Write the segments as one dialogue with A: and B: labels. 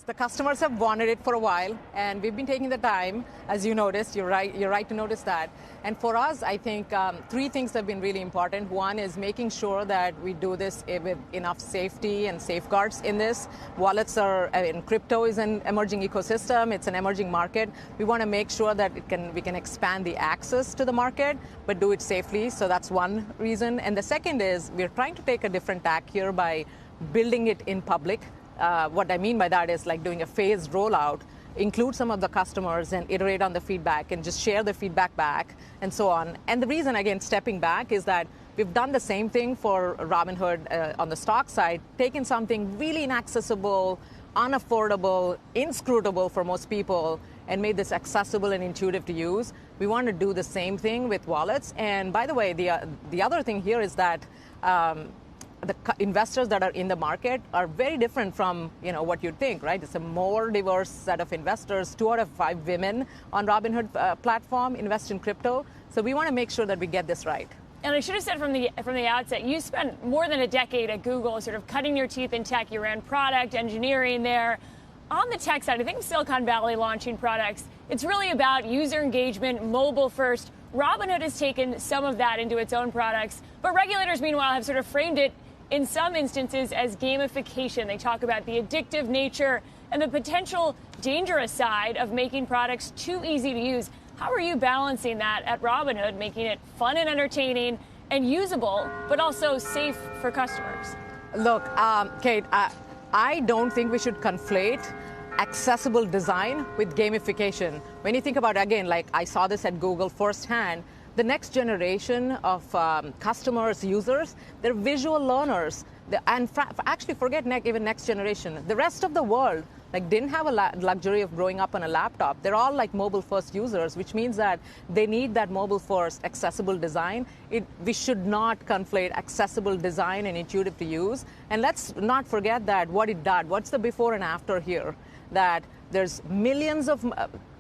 A: The customers have wanted it for a while, and we've been taking the time, as you noticed. You're right to notice that. And for us, I think three things have been really important. One is making sure that we do this with enough safety and safeguards in this. Wallets crypto is an emerging ecosystem. It's an emerging market. We want to make sure that we can expand the access to the market, but do it safely. So that's one reason. And the second is we're trying to take a different tack here by building it in public. What I mean by that is like doing a phased rollout, include some of the customers and iterate on the feedback and just share the feedback back and so on. And the reason, again, stepping back is that we've done the same thing for Robinhood on the stock side, taken something really inaccessible, unaffordable, inscrutable for most people, and made this accessible and intuitive to use. We want to do the same thing with wallets. And by the way, the other thing here is that the investors that are in the market are very different from what you'd think, right? It's a more diverse set of investors. 2 out of 5 women on Robinhood platform invest in crypto. So we want to make sure that we get this right.
B: And I should have said from the outset, you spent more than a decade at Google sort of cutting your teeth in tech. You ran product engineering there. On the tech side, I think Silicon Valley launching products, it's really about user engagement, mobile first. Robinhood has taken some of that into its own products, but regulators, meanwhile, have sort of framed it in some instances as gamification. They talk about the addictive nature and the potential dangerous side of making products too easy to use. How are you balancing that at Robinhood, making it fun and entertaining and usable, but also safe for customers?
A: Look, Kate, I don't think we should conflate accessible design with gamification. When you think about, again, like I saw this at Google firsthand, the next generation of customers, users, they're visual learners. And actually, forget even next generation. The rest of the world didn't have a luxury of growing up on a laptop. They're all like mobile-first users, which means that they need that mobile-first accessible design. We should not conflate accessible design and intuitive to use. And let's not forget that what it does. What's the before and after here? That there's millions of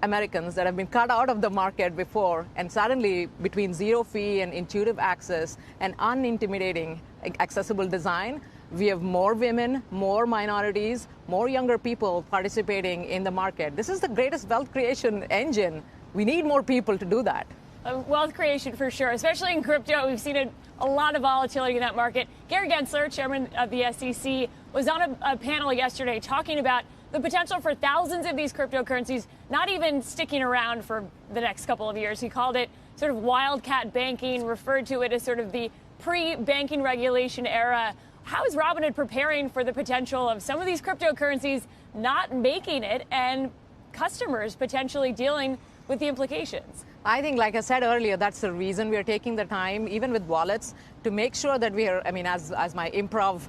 A: Americans that have been cut out of the market before, and suddenly between zero fee and intuitive access and unintimidating accessible design, we have more women, more minorities, more younger people participating in the market. This is the greatest wealth creation engine. We need more people to do that.
B: Wealth creation for sure, especially in crypto. We've seen a lot of volatility in that market. Gary Gensler, chairman of the SEC, was on a panel yesterday talking about the potential for thousands of these cryptocurrencies not even sticking around for the next couple of years. He called it sort of wildcat banking, referred to it as sort of the pre-banking regulation era. How is Robinhood preparing for the potential of some of these cryptocurrencies not making it and customers potentially dealing with the implications?
A: I think, like I said earlier, that's the reason we are taking the time, even with wallets, to make sure that we are, as my improv,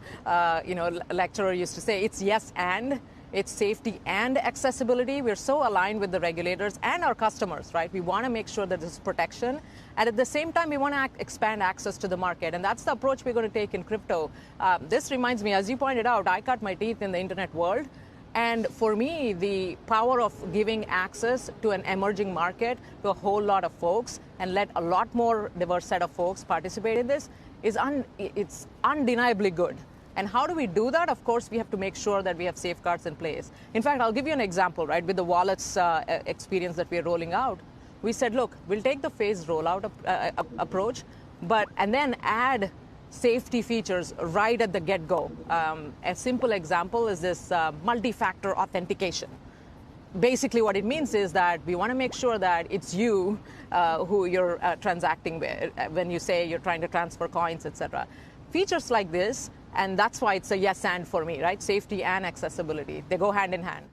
A: lecturer used to say, it's yes and. It's safety and accessibility. We're so aligned with the regulators and our customers, right? We want to make sure that there's protection. And at the same time, we want to expand access to the market. And that's the approach we're going to take in crypto. This reminds me, as you pointed out, I cut my teeth in the internet world. And for me, the power of giving access to an emerging market to a whole lot of folks and let a lot more diverse set of folks participate in this is it's undeniably good. And how do we do that? Of course, we have to make sure that we have safeguards in place. In fact, I'll give you an example, right, with the wallets experience that we're rolling out. We said, look, we'll take the phased rollout approach, and then add safety features right at the get-go. A simple example is this multi-factor authentication. Basically, what it means is that we want to make sure that it's you who you're transacting with when you say you're trying to transfer coins, etc. Features like this, and that's why it's a yes and for me, right? Safety and accessibility, they go hand in hand.